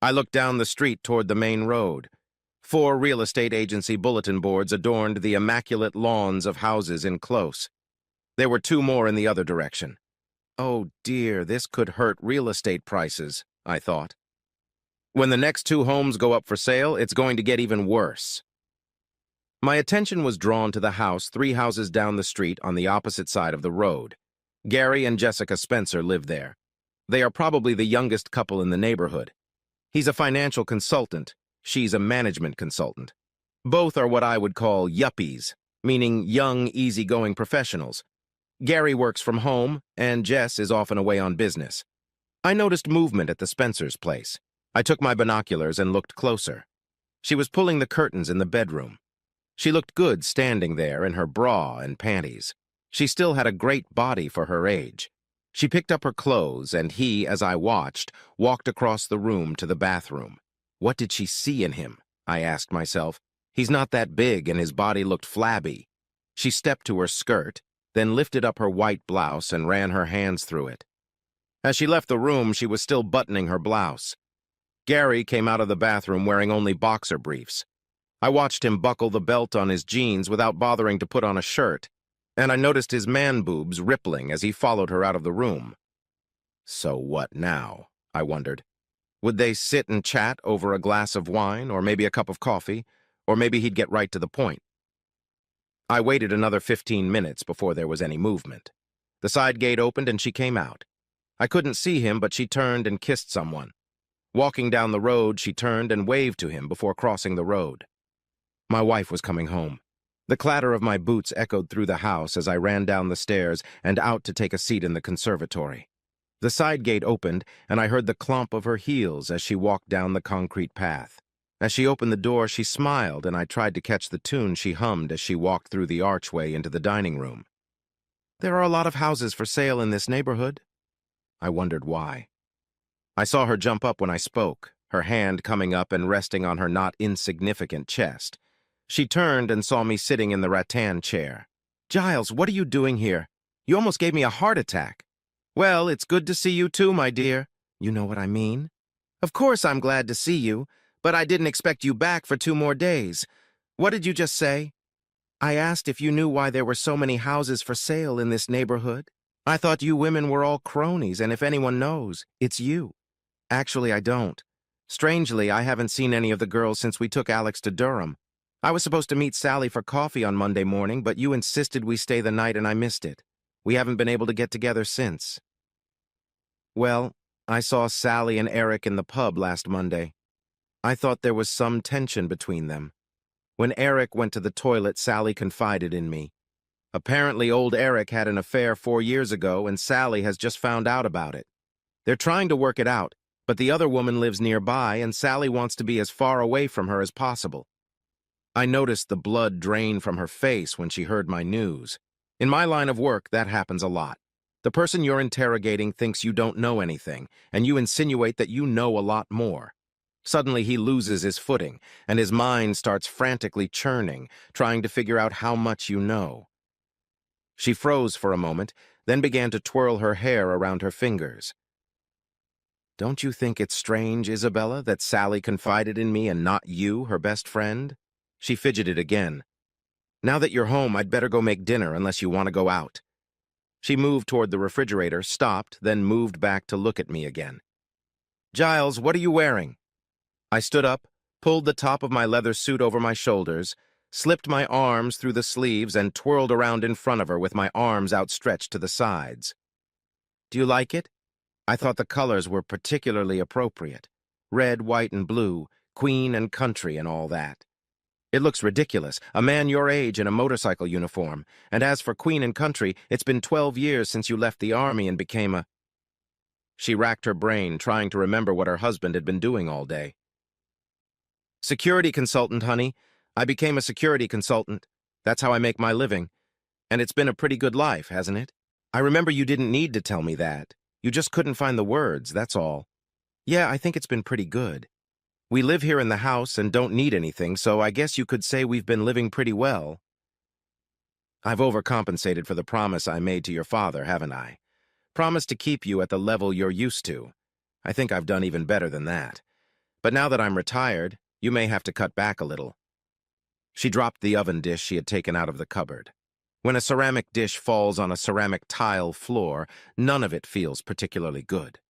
I looked down the street toward the main road. 4 real estate agency bulletin boards adorned the immaculate lawns of houses in close. There were 2 more in the other direction. Oh dear, this could hurt real estate prices, I thought. When the next 2 homes go up for sale, it's going to get even worse. My attention was drawn to the house 3 houses down the street on the opposite side of the road. Gary and Jessica Spencer live there. They are probably the youngest couple in the neighborhood. He's a financial consultant. She's a management consultant. Both are what I would call yuppies, meaning young, easygoing professionals. Gary works from home, and Jess is often away on business. I noticed movement at the Spencer's place. I took my binoculars and looked closer. She was pulling the curtains in the bedroom. She looked good standing there in her bra and panties. She still had a great body for her age. She picked up her clothes, and he, as I watched, walked across the room to the bathroom. What did she see in him? I asked myself. He's not that big, and his body looked flabby. She stepped to her skirt, then lifted up her white blouse and ran her hands through it. As she left the room, she was still buttoning her blouse. Gary came out of the bathroom wearing only boxer briefs. I watched him buckle the belt on his jeans without bothering to put on a shirt, and I noticed his man-boobs rippling as he followed her out of the room. So what now? I wondered. Would they sit and chat over a glass of wine, or maybe a cup of coffee, or maybe he'd get right to the point? I waited another 15 minutes before there was any movement. The side gate opened and she came out. I couldn't see him, but she turned and kissed someone. Walking down the road, she turned and waved to him before crossing the road. My wife was coming home. The clatter of my boots echoed through the house as I ran down the stairs and out to take a seat in the conservatory. The side gate opened, and I heard the clomp of her heels as she walked down the concrete path. As she opened the door, she smiled, and I tried to catch the tune she hummed as she walked through the archway into the dining room. There are a lot of houses for sale in this neighborhood. I wondered why. I saw her jump up when I spoke, her hand coming up and resting on her not insignificant chest. She turned and saw me sitting in the rattan chair. Giles, what are you doing here? You almost gave me a heart attack. Well, it's good to see you too, my dear. You know what I mean? Of course I'm glad to see you, but I didn't expect you back for 2 more days. What did you just say? I asked if you knew why there were so many houses for sale in this neighborhood. I thought you women were all cronies, and if anyone knows, it's you. Actually, I don't. Strangely, I haven't seen any of the girls since we took Alex to Durham. I was supposed to meet Sally for coffee on Monday morning, but you insisted we stay the night and I missed it. We haven't been able to get together since. Well, I saw Sally and Eric in the pub last Monday. I thought there was some tension between them. When Eric went to the toilet, Sally confided in me. Apparently, old Eric had an affair 4 years ago, and Sally has just found out about it. They're trying to work it out, but the other woman lives nearby, and Sally wants to be as far away from her as possible. I noticed the blood drain from her face when she heard my news. In my line of work, that happens a lot. The person you're interrogating thinks you don't know anything, and you insinuate that you know a lot more. Suddenly he loses his footing, and his mind starts frantically churning, trying to figure out how much you know. She froze for a moment, then began to twirl her hair around her fingers. Don't you think it's strange, Isabella, that Sally confided in me and not you, her best friend? She fidgeted again. Now that you're home, I'd better go make dinner unless you want to go out. She moved toward the refrigerator, stopped, then moved back to look at me again. Giles, what are you wearing? I stood up, pulled the top of my leather suit over my shoulders, slipped my arms through the sleeves, and twirled around in front of her with my arms outstretched to the sides. Do you like it? I thought the colors were particularly appropriate. Red, white, and blue, queen and country and all that. It looks ridiculous, a man your age in a motorcycle uniform, and as for queen and country, it's been 12 years since you left the army and became a... She racked her brain, trying to remember what her husband had been doing all day. Security consultant, honey. I became a security consultant. That's how I make my living. And it's been a pretty good life, hasn't it? I remember you didn't need to tell me that. You just couldn't find the words, that's all. Yeah, I think it's been pretty good. We live here in the house and don't need anything, so I guess you could say we've been living pretty well. I've overcompensated for the promise I made to your father, haven't I? Promised to keep you at the level you're used to. I think I've done even better than that. But now that I'm retired, you may have to cut back a little. She dropped the oven dish she had taken out of the cupboard. When a ceramic dish falls on a ceramic tile floor, none of it feels particularly good.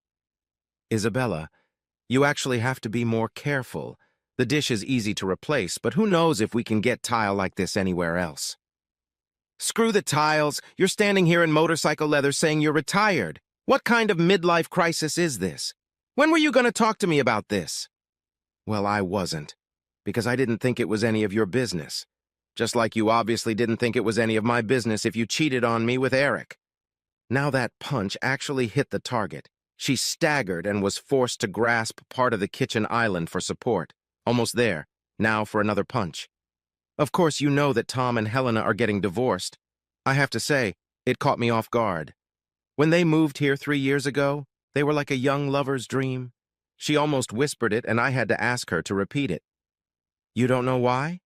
Isabella, you actually have to be more careful. The dish is easy to replace, but who knows if we can get tile like this anywhere else. Screw the tiles. You're standing here in motorcycle leather saying you're retired. What kind of midlife crisis is this? When were you going to talk to me about this? Well, I wasn't, because I didn't think it was any of your business. Just like you obviously didn't think it was any of my business if you cheated on me with Eric. Now that punch actually hit the target. She staggered and was forced to grasp part of the kitchen island for support. Almost there. Now for another punch. Of course, you know that Tom and Helena are getting divorced. I have to say, it caught me off guard. When they moved here 3 years ago, they were like a young lover's dream. She almost whispered it, and I had to ask her to repeat it. You don't know why?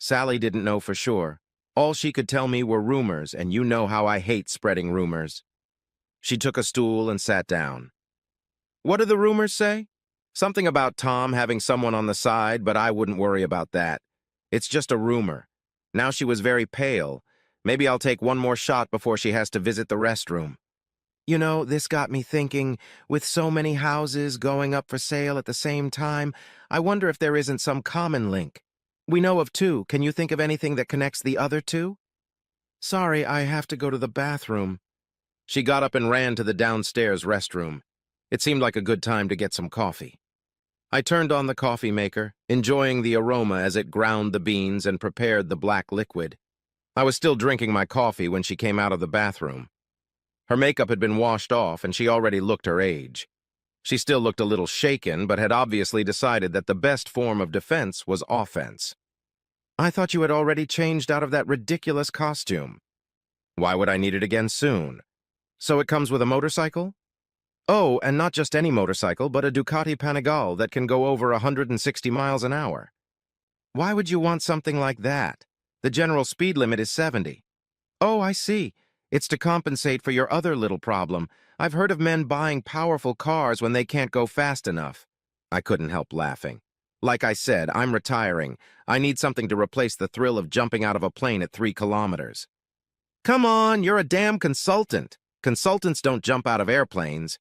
Sally didn't know for sure. All she could tell me were rumors, and you know how I hate spreading rumors. She took a stool and sat down. What do the rumors say? Something about Tom having someone on the side, but I wouldn't worry about that. It's just a rumor. Now she was very pale. Maybe I'll take one more shot before she has to visit the restroom. You know, this got me thinking, with so many houses going up for sale at the same time, I wonder if there isn't some common link. We know of 2. Can you think of anything that connects the other 2? Sorry, I have to go to the bathroom. She got up and ran to the downstairs restroom. It seemed like a good time to get some coffee. I turned on the coffee maker, enjoying the aroma as it ground the beans and prepared the black liquid. I was still drinking my coffee when she came out of the bathroom. Her makeup had been washed off, and she already looked her age. She still looked a little shaken, but had obviously decided that the best form of defense was offense. I thought you had already changed out of that ridiculous costume. Why would I need it again soon? So it comes with a motorcycle? Oh, and not just any motorcycle, but a Ducati Panigale that can go over 160 miles an hour. Why would you want something like that? The general speed limit is 70. Oh, I see. It's to compensate for your other little problem. I've heard of men buying powerful cars when they can't go fast enough. I couldn't help laughing. Like I said, I'm retiring. I need something to replace the thrill of jumping out of a plane at 3 kilometers. Come on, you're a damn consultant. Consultants don't jump out of airplanes.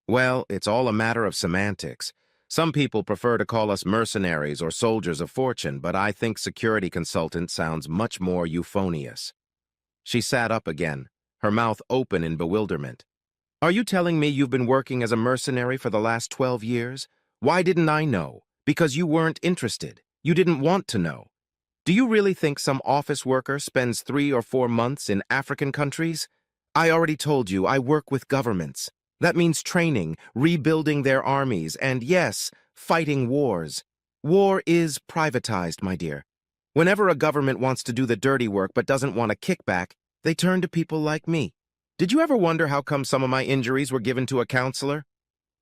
Well, it's all a matter of semantics. Some people prefer to call us mercenaries or soldiers of fortune, but I think security consultant sounds much more euphonious. She sat up again, her mouth open in bewilderment. Are you telling me you've been working as a mercenary for the last 12 years? Why didn't I know? Because you weren't interested. You didn't want to know. Do you really think some office worker spends 3 or 4 months in African countries? I already told you I work with governments. That means training, rebuilding their armies, and yes, fighting wars. War is privatized, my dear. Whenever a government wants to do the dirty work but doesn't want a kickback, they turn to people like me. Did you ever wonder how come some of my injuries were given to a counselor?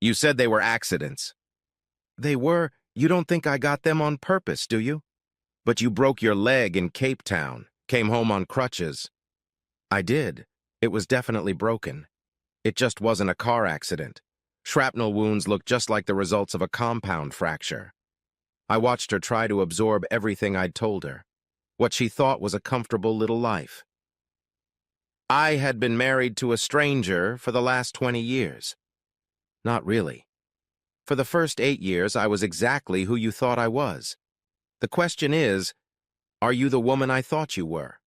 You said they were accidents. They were. You don't think I got them on purpose, do you? But you broke your leg in Cape Town, came home on crutches. I did. It was definitely broken. It just wasn't a car accident. Shrapnel wounds looked just like the results of a compound fracture. I watched her try to absorb everything I'd told her, what she thought was a comfortable little life. I had been married to a stranger for the last 20 years. Not really. For the first 8 years, I was exactly who you thought I was. The question is, are you the woman I thought you were?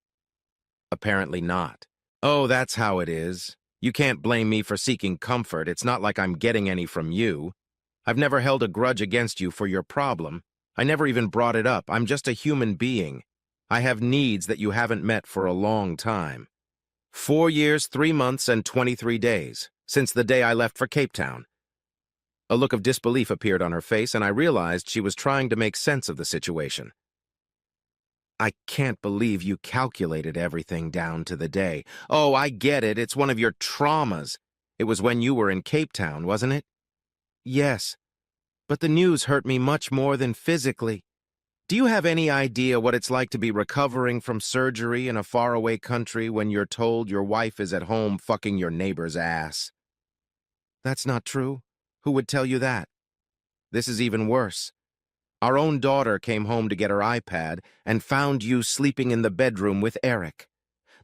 Apparently not. Oh, that's how it is. You can't blame me for seeking comfort. It's not like I'm getting any from you. I've never held a grudge against you for your problem. I never even brought it up. I'm just a human being. I have needs that you haven't met for a long time. 4 years, 3 months, and 23 days, since the day I left for Cape Town. A look of disbelief appeared on her face, and I realized she was trying to make sense of the situation. I can't believe you calculated everything down to the day. Oh, I get it. It's one of your traumas. It was when you were in Cape Town, wasn't it? Yes, but the news hurt me much more than physically. Do you have any idea what it's like to be recovering from surgery in a faraway country when you're told your wife is at home fucking your neighbor's ass? That's not true. Who would tell you that? This is even worse. Our own daughter came home to get her iPad and found you sleeping in the bedroom with Eric.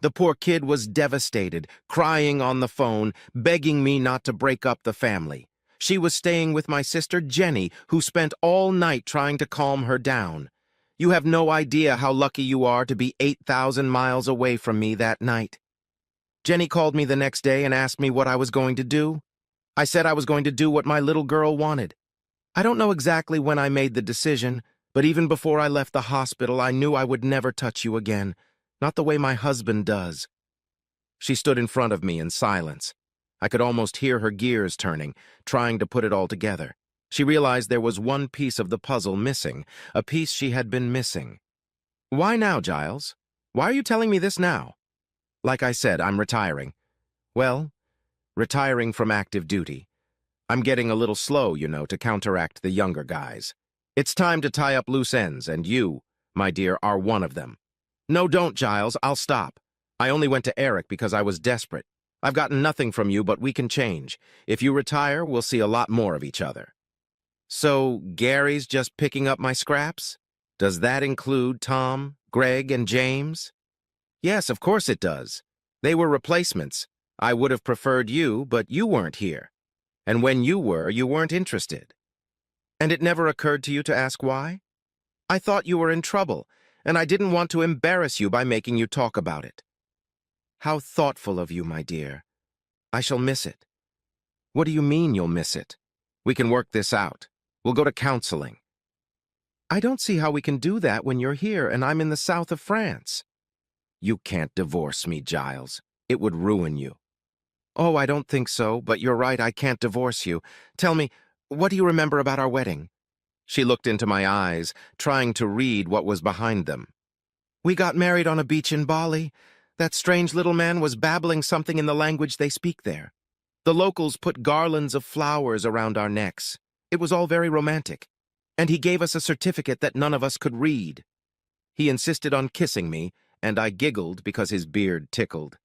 The poor kid was devastated, crying on the phone, begging me not to break up the family. She was staying with my sister Jenny, who spent all night trying to calm her down. You have no idea how lucky you are to be 8,000 miles away from me that night. Jenny called me the next day and asked me what I was going to do. I said I was going to do what my little girl wanted. I don't know exactly when I made the decision, but even before I left the hospital, I knew I would never touch you again, not the way my husband does. She stood in front of me in silence. I could almost hear her gears turning, trying to put it all together. She realized there was one piece of the puzzle missing, a piece she had been missing. Why now, Giles? Why are you telling me this now? Like I said, I'm retiring. Well, retiring from active duty. I'm getting a little slow, to counteract the younger guys. It's time to tie up loose ends, and you, my dear, are one of them. No, don't, Giles. I'll stop. I only went to Eric because I was desperate. I've gotten nothing from you, but we can change. If you retire, we'll see a lot more of each other. So, Gary's just picking up my scraps? Does that include Tom, Greg, and James? Yes, of course it does. They were replacements. I would have preferred you, but you weren't here. And when you were, you weren't interested. And it never occurred to you to ask why? I thought you were in trouble, and I didn't want to embarrass you by making you talk about it. How thoughtful of you, my dear. I shall miss it. What do you mean you'll miss it? We can work this out. We'll go to counseling. I don't see how we can do that when you're here and I'm in the south of France. You can't divorce me, Giles. It would ruin you. Oh, I don't think so, but you're right, I can't divorce you. Tell me, what do you remember about our wedding? She looked into my eyes, trying to read what was behind them. We got married on a beach in Bali. That strange little man was babbling something in the language they speak there. The locals put garlands of flowers around our necks. It was all very romantic. And he gave us a certificate that none of us could read. He insisted on kissing me, and I giggled because his beard tickled.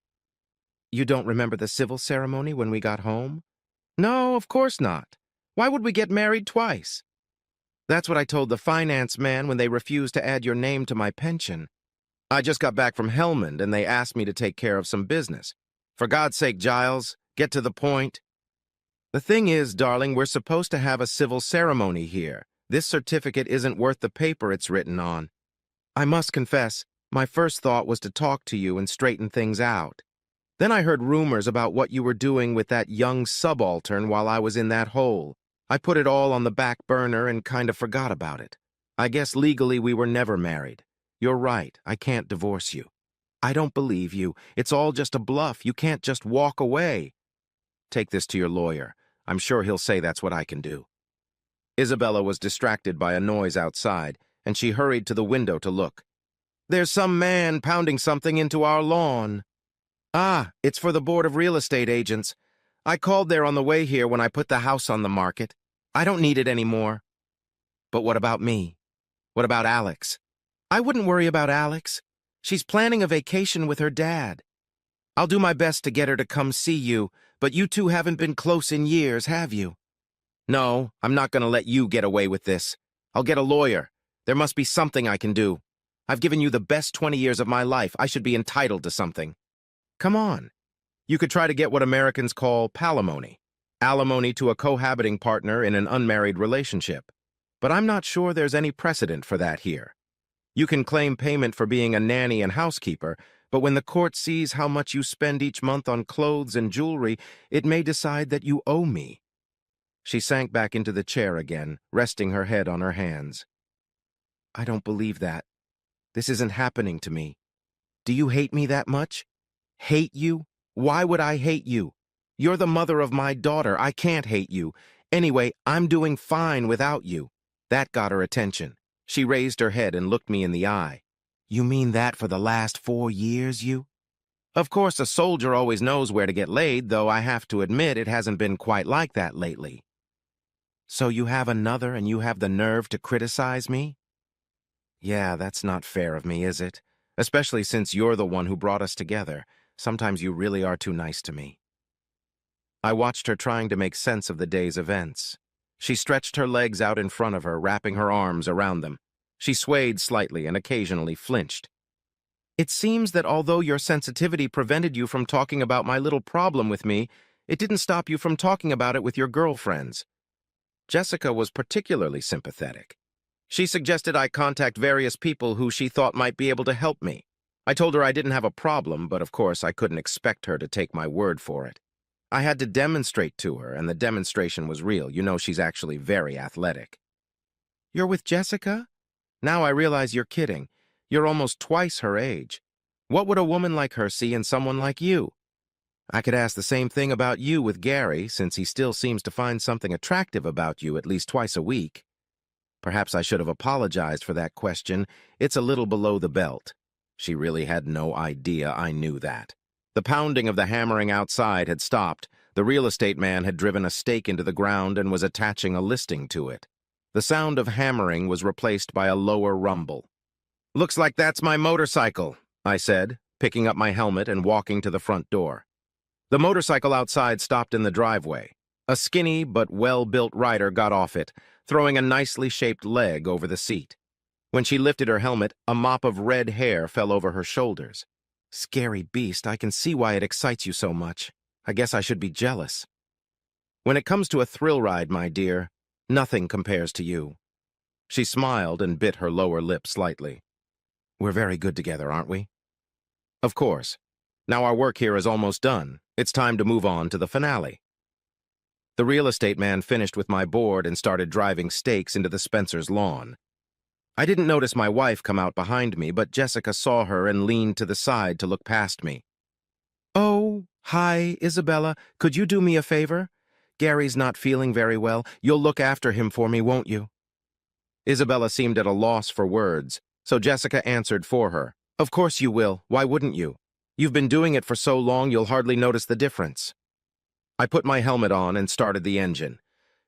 You don't remember the civil ceremony when we got home? No, of course not. Why would we get married twice? That's what I told the finance man when they refused to add your name to my pension. I just got back from Helmand and they asked me to take care of some business. For God's sake, Giles, get to the point. The thing is, darling, we're supposed to have a civil ceremony here. This certificate isn't worth the paper it's written on. I must confess, my first thought was to talk to you and straighten things out. Then I heard rumors about what you were doing with that young subaltern while I was in that hole. I put it all on the back burner and kind of forgot about it. I guess legally we were never married. You're right, I can't divorce you. I don't believe you. It's all just a bluff. You can't just walk away. Take this to your lawyer. I'm sure he'll say that's what I can do. Isabella was distracted by a noise outside, and she hurried to the window to look. There's some man pounding something into our lawn. Ah, it's for the Board of Real Estate Agents. I called there on the way here when I put the house on the market. I don't need it anymore. But what about me? What about Alex? I wouldn't worry about Alex. She's planning a vacation with her dad. I'll do my best to get her to come see you, but you two haven't been close in years, have you? No, I'm not going to let you get away with this. I'll get a lawyer. There must be something I can do. I've given you the best 20 years of my life. I should be entitled to something. Come on. You could try to get what Americans call palimony, alimony to a cohabiting partner in an unmarried relationship. But I'm not sure there's any precedent for that here. You can claim payment for being a nanny and housekeeper, but when the court sees how much you spend each month on clothes and jewelry, it may decide that you owe me. She sank back into the chair again, resting her head on her hands. I don't believe that. This isn't happening to me. Do you hate me that much? Hate you? Why would I hate you? You're the mother of my daughter. I can't hate you. Anyway, I'm doing fine without you. That got her attention. She raised her head and looked me in the eye. You mean that for the last 4 years, you? Of course, a soldier always knows where to get laid, though I have to admit it hasn't been quite like that lately. So you have another and you have the nerve to criticize me? Yeah, that's not fair of me, is it? Especially since you're the one who brought us together. Sometimes you really are too nice to me. I watched her trying to make sense of the day's events. She stretched her legs out in front of her, wrapping her arms around them. She swayed slightly and occasionally flinched. It seems that although your sensitivity prevented you from talking about my little problem with me, it didn't stop you from talking about it with your girlfriends. Jessica was particularly sympathetic. She suggested I contact various people who she thought might be able to help me. I told her I didn't have a problem, but of course I couldn't expect her to take my word for it. I had to demonstrate to her, and the demonstration was real. You know, she's actually very athletic. You're with Jessica? Now I realize you're kidding. You're almost twice her age. What would a woman like her see in someone like you? I could ask the same thing about you with Gary, since he still seems to find something attractive about you at least twice a week. Perhaps I should have apologized for that question. It's a little below the belt. She really had no idea I knew that. The pounding of the hammering outside had stopped. The real estate man had driven a stake into the ground and was attaching a listing to it. The sound of hammering was replaced by a lower rumble. "Looks like that's my motorcycle," I said, picking up my helmet and walking to the front door. The motorcycle outside stopped in the driveway. A skinny but well-built rider got off it, throwing a nicely shaped leg over the seat. When she lifted her helmet, a mop of red hair fell over her shoulders. "Scary beast, I can see why it excites you so much. I guess I should be jealous. When it comes to a thrill ride, my dear, nothing compares to you." She smiled and bit her lower lip slightly. "We're very good together, aren't we?" "Of course. Now our work here is almost done. It's time to move on to the finale." The real estate man finished with my board and started driving stakes into the Spencers' lawn. I didn't notice my wife come out behind me, but Jessica saw her and leaned to the side to look past me. "Oh, hi, Isabella. Could you do me a favor? Gary's not feeling very well. You'll look after him for me, won't you?" Isabella seemed at a loss for words, so Jessica answered for her. "Of course you will. Why wouldn't you? You've been doing it for so long you'll hardly notice the difference." I put my helmet on and started the engine.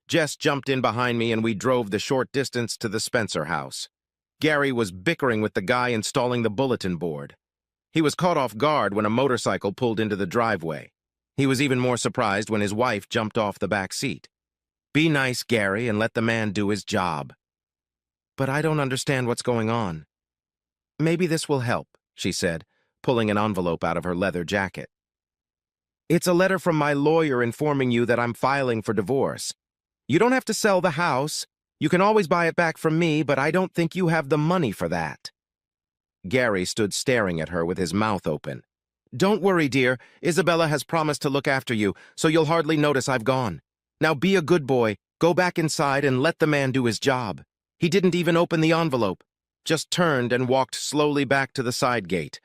Jess jumped in behind me and we drove the short distance to the Spencer house. Gary was bickering with the guy installing the bulletin board. He was caught off guard when a motorcycle pulled into the driveway. He was even more surprised when his wife jumped off the back seat. "Be nice, Gary, and let the man do his job." "But I don't understand what's going on." "Maybe this will help," she said, pulling an envelope out of her leather jacket. "It's a letter from my lawyer informing you that I'm filing for divorce. You don't have to sell the house. You can always buy it back from me, but I don't think you have the money for that." Gary stood staring at her with his mouth open. "Don't worry, dear. Isabella has promised to look after you, so you'll hardly notice I've gone. Now be a good boy, go back inside and let the man do his job." He didn't even open the envelope, just turned and walked slowly back to the side gate.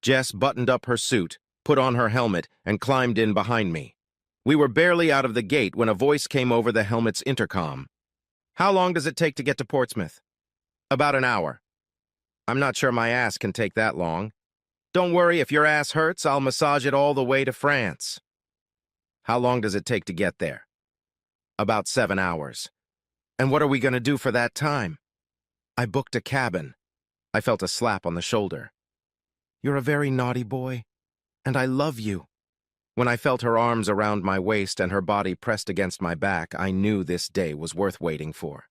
Jess buttoned up her suit, put on her helmet, and climbed in behind me. We were barely out of the gate when a voice came over the helmet's intercom. "How long does it take to get to Portsmouth?" "About an hour." "I'm not sure my ass can take that long." "Don't worry, if your ass hurts, I'll massage it all the way to France." "How long does it take to get there?" "About 7 hours." "And what are we going to do for that time?" "I booked a cabin." I felt a slap on the shoulder. "You're a very naughty boy, and I love you." When I felt her arms around my waist and her body pressed against my back, I knew this day was worth waiting for.